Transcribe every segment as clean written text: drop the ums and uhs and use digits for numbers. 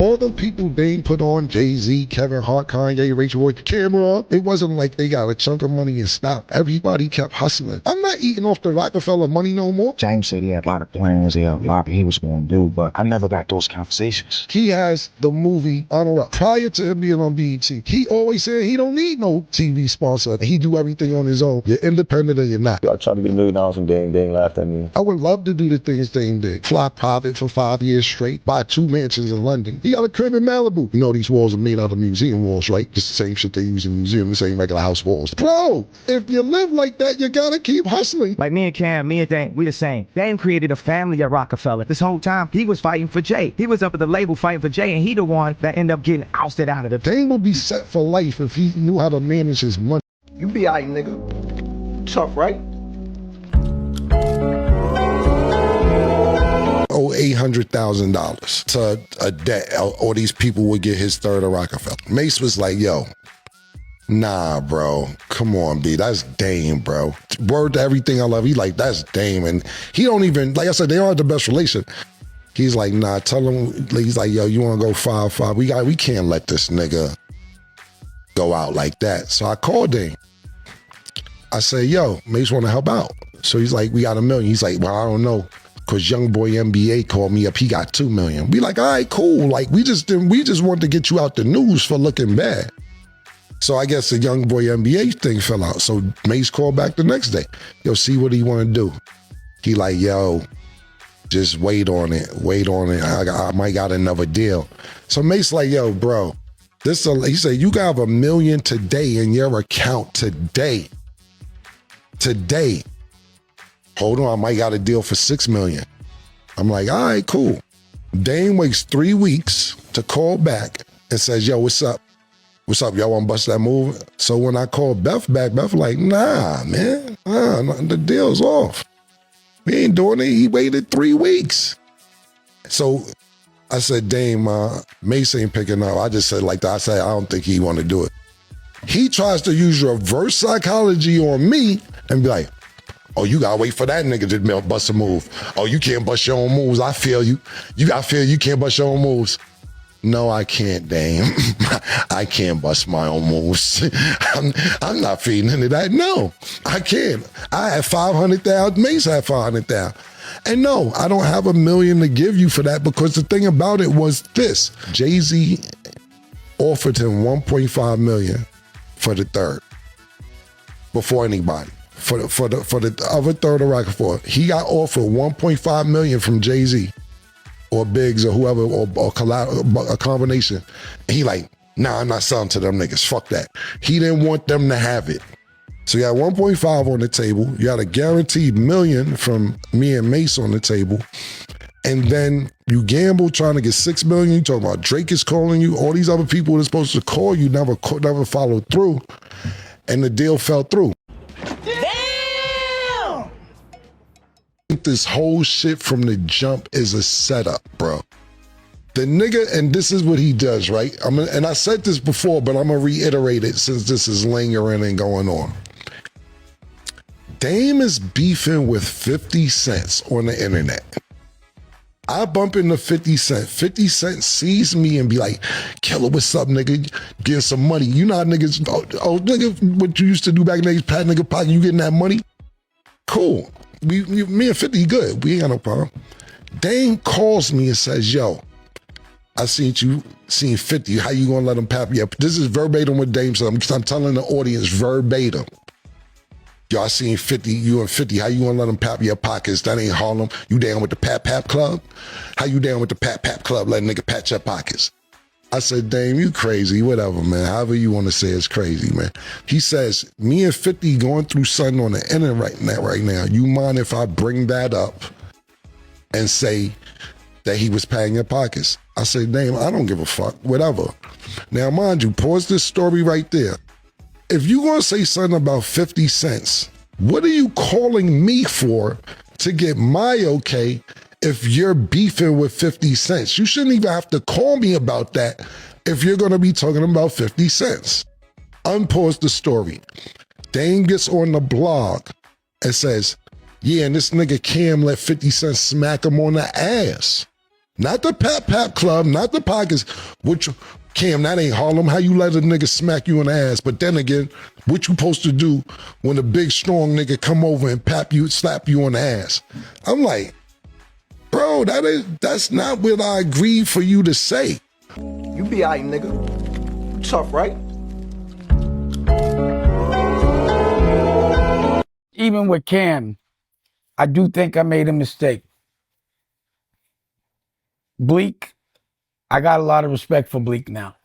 All the people they put on, Jay-Z, Kevin Hart, Kanye, Rachel Roy, camera, it wasn't like they got a chunk of money and stopped. Everybody kept hustling. I'm not eating off the Rockefeller money no more. James said he had a lot of plans, he had a lot he was going to do, but I never got those conversations. He has the movie on a rock. Prior to him being on BET, he always said he don't need no TV sponsor. He do everything on his own. You're independent or you're not. I tried to get $1 million from Dame. Dame laughed at me. I would love to do the things Dame did. Fly private for 5 years straight. Buy 2 mansions in London. He got a crib in Malibu. You know these walls are made out of museum walls, right? Just the same shit they use in museums, the same regular house walls. Bro, if you live like that, you gotta keep hustling. Like me and Cam, me and Dame, we the same. Dame created a family at Rockefeller. This whole time, he was fighting for Jay. He was up at the label fighting for Jay, and he the one that ended up getting ousted out of the... Dame would be set for life if he knew how to manage his money. You be alright, nigga. Tough, right? Oh, $800,000 to a debt, or these people would get his third of Rockefeller. Mace was like, yo, nah, bro, come on, B, that's Dame, bro. Word to everything I love, he like, that's Dame, and he don't even, like I said, they don't have the best relation. He's like, nah, tell him, he's like, yo, you wanna go 5-5? We can't let this nigga go out like that. So I called Dame. I said, yo, Mace wanna help out. So he's like, we got $1 million. He's like, well, I don't know. Cause Young Boy NBA called me up, he got $2 million. We like, all right, cool. Like we just wanted to get you out the news for looking bad. So I guess the Young Boy NBA thing fell out. So Mace called back the next day. Yo, see what he want to do. He like, yo, just wait on it. I might got another deal. So Mace like, yo, bro, he said, you got $1 million today in your account today. Today. Hold on, I might got a deal for $6 million. I'm like, all right, cool. Dame waits 3 weeks to call back and says, yo, what's up? What's up, y'all wanna bust that move? So when I called Beth back, Beth like, nah, man, the deal's off. We ain't doing it, he waited 3 weeks. So I said, Dame, Mace ain't picking up. I just said like that, I said, I don't think he wanna do it. He tries to use reverse psychology on me and be like, oh, you gotta wait for that nigga to bust a move. Oh, you can't bust your own moves. I feel you. I feel you can't bust your own moves. No, I can't, Dame. I can't bust my own moves. I'm not feeding into that. No, I can't. I had 500,000. Mace had 500,000. And no, I don't have $1 million to give you for that because the thing about it was this. Jay-Z offered him $1.5 million for the third before anybody. For the other third of Rockefeller, he got offered $1.5 million from Jay-Z or Biggs or whoever or a combination. And he like, nah, I'm not selling to them niggas. Fuck that. He didn't want them to have it. So you got 1.5 on the table. You got a guaranteed $1 million from me and Mace on the table. And then you gamble trying to get $6 million. You talking about Drake is calling you. All these other people that are supposed to call you never followed through. And the deal fell through. This whole shit from the jump is a setup, bro. The nigga, and this is what he does, right? And I said this before, but I'm gonna reiterate it since this is lingering and going on. Dame is beefing with 50 Cent on the internet. I bump into 50 Cent. 50 Cent sees me and be like, Killer, what's up, nigga? Get some money. You know how niggas, oh nigga, what you used to do back in the days, pat nigga pocket, you getting that money? Cool. Me and 50 good. We ain't got no problem. Dame calls me and says, yo, I seen 50. How you gonna let him pap you up? This is verbatim what Dame said. I'm telling the audience verbatim. Yo, I seen 50, you and 50. How you gonna let him pap your pockets? That ain't Harlem. You down with the Pap Pap Club? How you down with the Pap Pap Club letting nigga pat your pockets? I said, Dame, you crazy, whatever, man. However you want to say it's crazy, man. He says, me and 50 going through something on the internet right now. You mind if I bring that up and say that he was patting your pockets? I said, Dame, I don't give a fuck, whatever. Now, mind you, pause this story right there. If you gonna say something about 50 cents, what are you calling me for to get my okay if you're beefing with 50 cents? You shouldn't even have to call me about that if you're gonna be talking about 50 cents. Unpause the story. Dame gets on the blog and says, yeah, and this nigga Cam let 50 Cent smack him on the ass. Not the Pap Pap Club, not the pockets. Which, Cam, that ain't Harlem. How you let a nigga smack you in the ass? But then again, what you supposed to do when a big, strong nigga come over and slap you on the ass? I'm like, bro, that's not what I agreed for you to say. You be alright, nigga. You tough, right? Even with Cam, I do think I made a mistake. Bleek, I got a lot of respect for Bleek now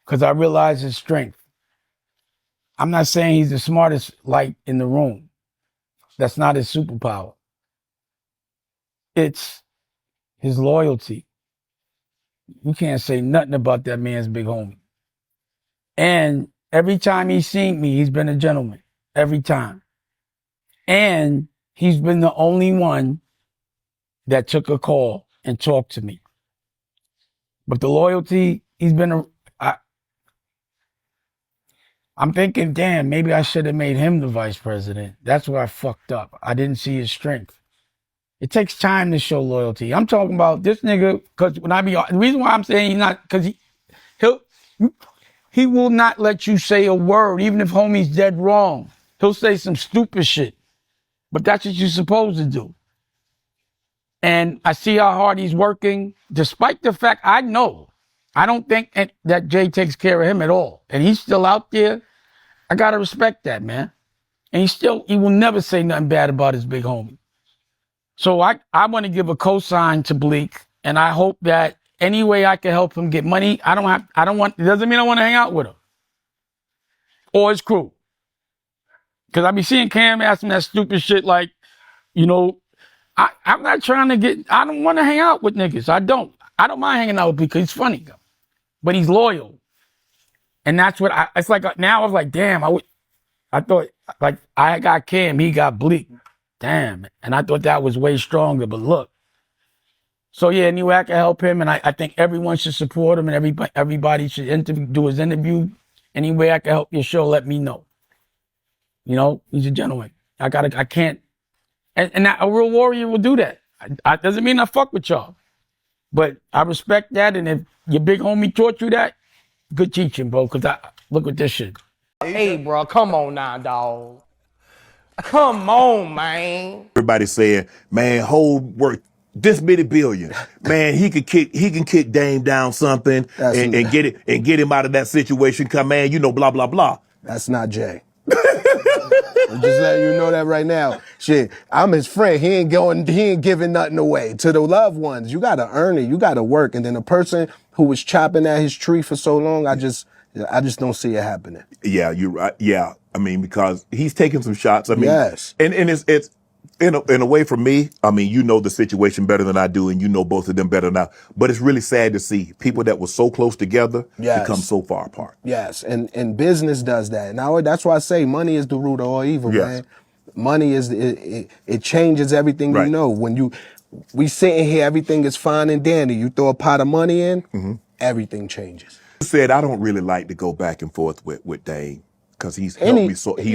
because I realize his strength. I'm not saying he's the smartest light in the room. That's not his superpower. It's his loyalty. You can't say nothing about that man's big homie. And every time he's seen me, he's been a gentleman. Every time. And he's been the only one that took a call and talked to me. But the loyalty, I'm thinking, damn, maybe I should have made him the vice president. That's where I fucked up. I didn't see his strength. It takes time to show loyalty. I'm talking about this nigga, because the reason why I'm saying he's not, because he will not let you say a word, even if homie's dead wrong. He'll say some stupid shit. But that's what you're supposed to do. And I see how hard he's working, despite the fact I don't think that Jay takes care of him at all. And he's still out there. I got to respect that, man. And he will never say nothing bad about his big homie. So I want to give a cosign to Bleek, and I hope that any way I can help him get money, it doesn't mean I want to hang out with him or his crew. Because I be seeing Cam asking that stupid shit like, I'm not trying to I don't want to hang out with niggas. I don't mind hanging out with Bleek because he's funny, but he's loyal. And that's what it's like now I was like, damn, I thought like I got Cam, he got Bleek. Damn. And I thought that was way stronger, but look. So yeah, anyway, I can help him, and I think everyone should support him, and everybody should do his interview. Any way I can help your show, let me know. He's a gentleman. I can't, and a real warrior will do that. I doesn't mean I fuck with y'all, but I respect that, and if your big homie taught you that, good teaching, bro, because look at this shit. Hey, bro, come on now, dog. Come on, man. Everybody saying, man, Hov worth this many billion. Man, he can kick Dame down something and get him out of that situation. Come, man, blah blah blah. That's not Jay. I'm just letting you know that right now. Shit, I'm his friend. He ain't giving nothing away. To the loved ones, you gotta earn it. You gotta work. And then a person who was chopping at his tree for so long, I just don't see it happening. Yeah, you're right. Yeah, I mean, because he's taking some shots. I mean, yes. And it's in a way for me. I mean, you know the situation better than I do, and you know both of them better than I. But it's really sad to see people that were so close together become so far apart. Yes, and business does that. Now that's why I say money is the root of all evil, man. Money is it changes everything you know. When we sitting here, everything is fine and dandy. You throw a pot of money in, everything changes. Said I don't really like to go back and forth with Dane because he's helped me so me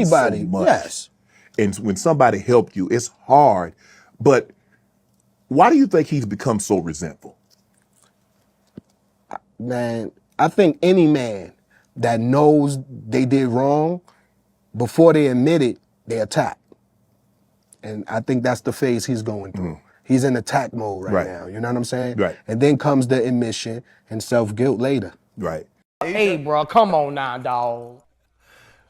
so much. Yes. And when somebody helped you, it's hard. But why do you think he's become so resentful? Man, I think any man that knows they did wrong, before they admit it, they attack. And I think that's the phase he's going through. He's in attack mode right now. You know what I'm saying? Right. And then comes the admission and self-guilt later. Right. Hey, bro, come on now, dog.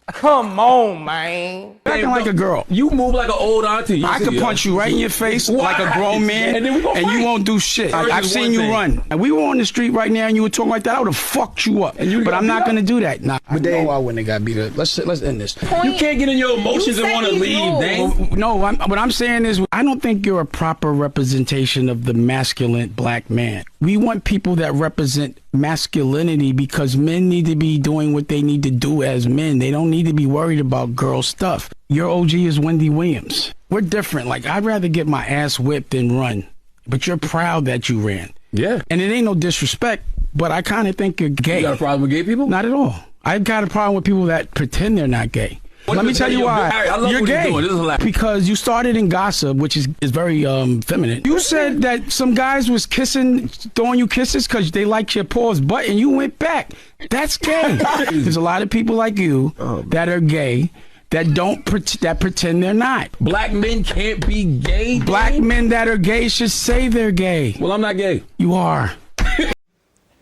Come on, man. Acting like a girl. You move like an old auntie. I could punch you right in your face like a grown man, and then we gonna and fight. you won't do shit. I've seen you run. And we were on the street right now, and you were talking like that. I would have fucked you up. But I'm not gonna do that. Nah, I know I wouldn't have got beat up. Let's end this. You can't get in your emotions and want to leave, Dane. No, what I'm saying is, I don't think you're a proper representation of the masculine black man. We want people that represent masculinity because men need to be doing what they need to do as men. They don't need to be worried about girl stuff. Your OG is Wendy Williams. We're different. Like, I'd rather get my ass whipped than run. But you're proud that you ran. Yeah. And it ain't no disrespect, but I kind of think you're gay. You got a problem with gay people? Not at all. I got a problem with people that pretend they're not gay. Let me tell you why. I love You're what you're gay. doing. This is hilarious. Because you started in gossip, which is very feminine. You said that some guys was throwing you kisses because they liked your pause butt, and you went back. That's gay. There's a lot of people like you that are gay that pretend they're not. Black men can't be gay. Black men that are gay should say they're gay. Well, I'm not gay. You are.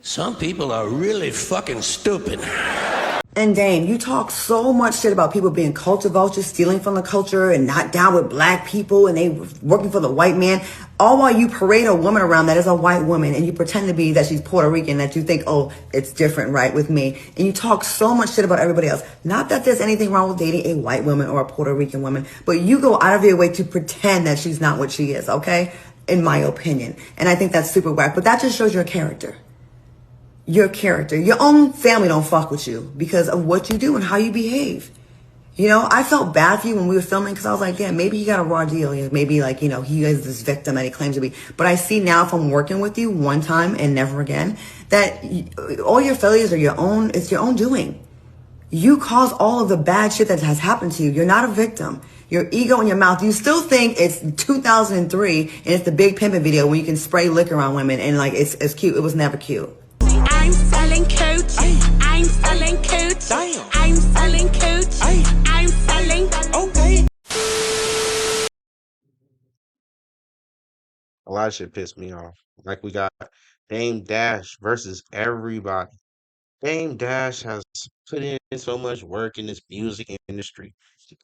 Some people are really fucking stupid. And Dame, you talk so much shit about people being culture vultures, stealing from the culture and not down with black people and they working for the white man. All while you parade a woman around that is a white woman and you pretend to be that she's Puerto Rican, that you think, oh, it's different, right, with me. And you talk so much shit about everybody else. Not that there's anything wrong with dating a white woman or a Puerto Rican woman, but you go out of your way to pretend that she's not what she is, okay? In my opinion. And I think that's super whack, but that just shows your character. Your character. Your own family don't fuck with you because of what you do and how you behave. You know, I felt bad for you when we were filming because I was like, yeah, maybe he got a raw deal. Maybe like, you know, he is this victim that he claims to be. But I see now from working with you one time and never again that all your failures are your own. It's your own doing. You caused all of the bad shit that has happened to you. You're not a victim. Your ego in your mouth. You still think it's 2003 and it's the big pimping video where you can spray liquor on women and like it's cute. It was never cute. I'm selling coats. I'm selling coats. I'm selling coats. I'm selling. Okay. A lot of shit pissed me off. Like we got Dame Dash versus everybody. Dame Dash has put in so much work in this music industry,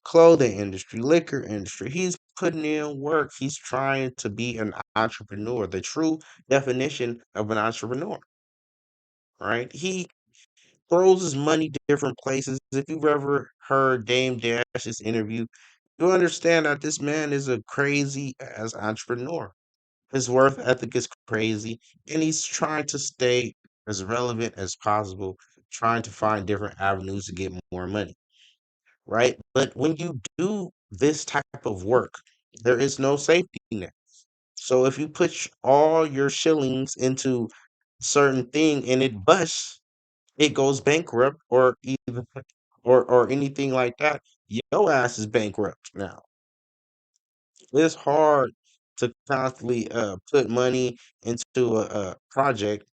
clothing industry, liquor industry. He's putting in work. He's trying to be an entrepreneur, the true definition of an entrepreneur. Right? He throws his money different places. If you've ever heard Dame Dash's interview, you understand that this man is a crazy as entrepreneur. His work ethic is crazy, and he's trying to stay as relevant as possible, trying to find different avenues to get more money, right? But when you do this type of work, there is no safety net. So if you put all your shillings into certain thing and it busts, it goes bankrupt or either or anything like that, your ass is bankrupt now. It's hard to constantly put money into a project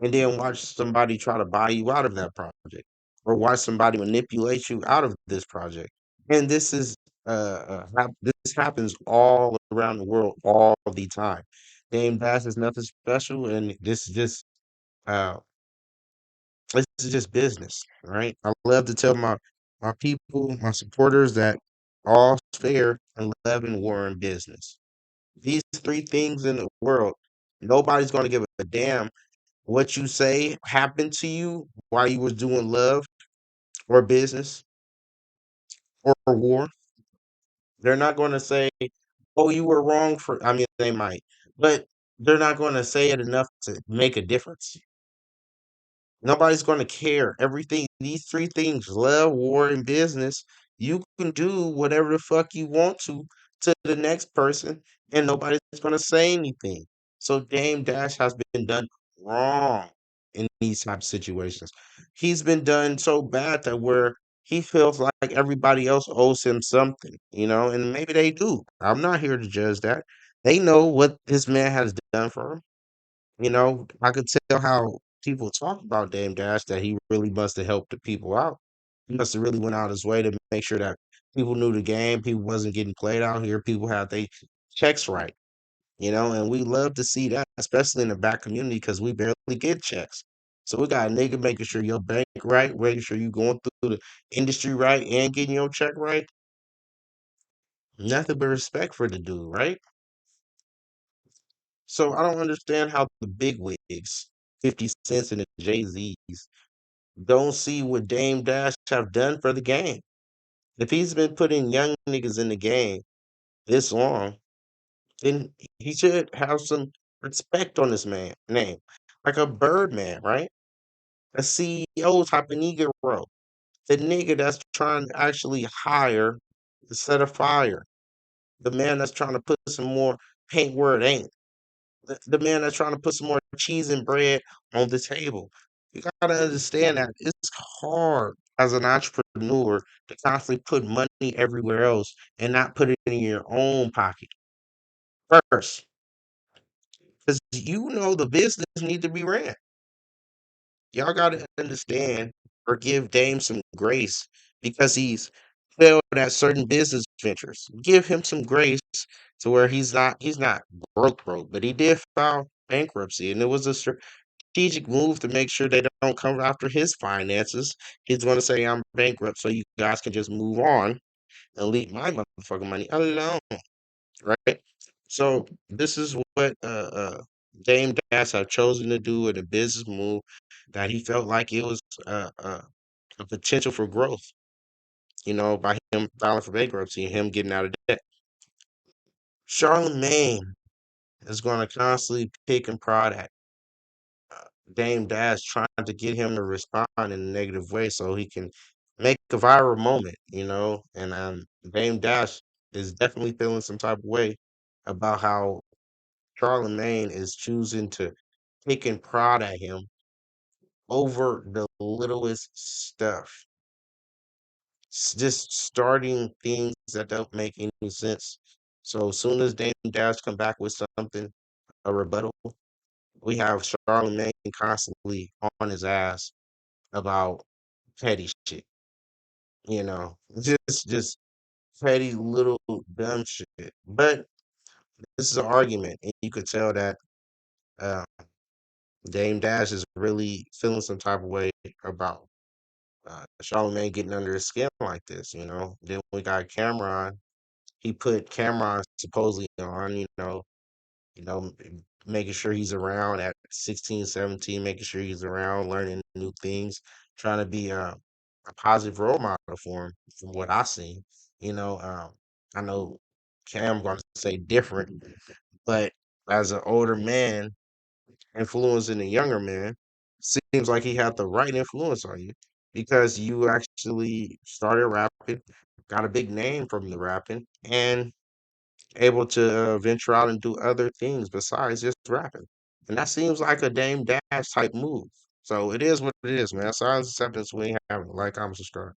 and then watch somebody try to buy you out of that project or watch somebody manipulate you out of this project. And this is this happens all around the world all the time. Dame Dash is nothing special, and uh, this is just business, right? I love to tell my people, my supporters that all's fair in love and war in business. These three things in the world, nobody's going to give a damn what you say happened to you while you was doing love or business or war. They're not going to say, "Oh, you were wrong for." I mean, they might, but they're not going to say it enough to make a difference. Nobody's going to care. Everything, these three things, love, war, and business, you can do whatever the fuck you want to the next person, and nobody's going to say anything. So Dame Dash has been done wrong in these type of situations. He's been done so bad that where he feels like everybody else owes him something, and maybe they do. I'm not here to judge that. They know what this man has done for him. I could tell how people talk about Dame Dash that he really must have helped the people out. He must have really went out his way to make sure that people knew the game, people wasn't getting played out here, people had their checks right, and we love to see that, especially in the black community, because we barely get checks. So we got a nigga making sure your bank right, making sure you going through the industry right and getting your check right. Nothing but respect for the dude, right? So I don't understand how the big wigs, 50 Cents and the Jay-Z's, don't see what Dame Dash have done for the game. If he's been putting young niggas in the game this long, then he should have some respect on this man name. Like a Birdman, right? A CEO type of Negro. The nigga that's trying to actually hire instead of fire. The man that's trying to put some more paint where it ain't. The man that's trying to put some more cheese and bread on the table. You gotta understand that it's hard as an entrepreneur to constantly put money everywhere else and not put it in your own pocket first. Because the business need to be ran. Y'all gotta understand or give Dame some grace because he's failed at certain business ventures. Give him some grace to where he's not broke, but he did file bankruptcy, and it was a strategic move to make sure they don't come after his finances. He's going to say I'm bankrupt, so you guys can just move on and leave my motherfucking money alone, right? So this is what Dame Dash have chosen to do in a business move that he felt like it was a potential for growth. By him filing for bankruptcy and him getting out of debt. Charlemagne is going to constantly pick and prod at Dame Dash, trying to get him to respond in a negative way so he can make a viral moment. And Dame Dash is definitely feeling some type of way about how Charlemagne is choosing to pick and prod at him over the littlest stuff. Just starting things that don't make any sense. So as soon as Dame Dash come back with something, a rebuttal, we have Charlemagne constantly on his ass about petty shit. Just petty little dumb shit. But this is an argument, and you could tell that uh, Dame Dash is really feeling some type of way about Charlemagne getting under his skin like this. Then we got Cameron. He put Cameron supposedly on. Making sure he's around at 16, 17, making sure he's around, learning new things, trying to be a positive role model for him, from what I seen. I know Cam going to say different, but as an older man influencing a younger man, seems like he had the right influence on you because you actually started rapping, got a big name from the rapping, and able to venture out and do other things besides just rapping. And that seems like a Dame Dash type move. So it is what it is, man. Silence acceptance. We ain't having it. Like, comment, subscribe.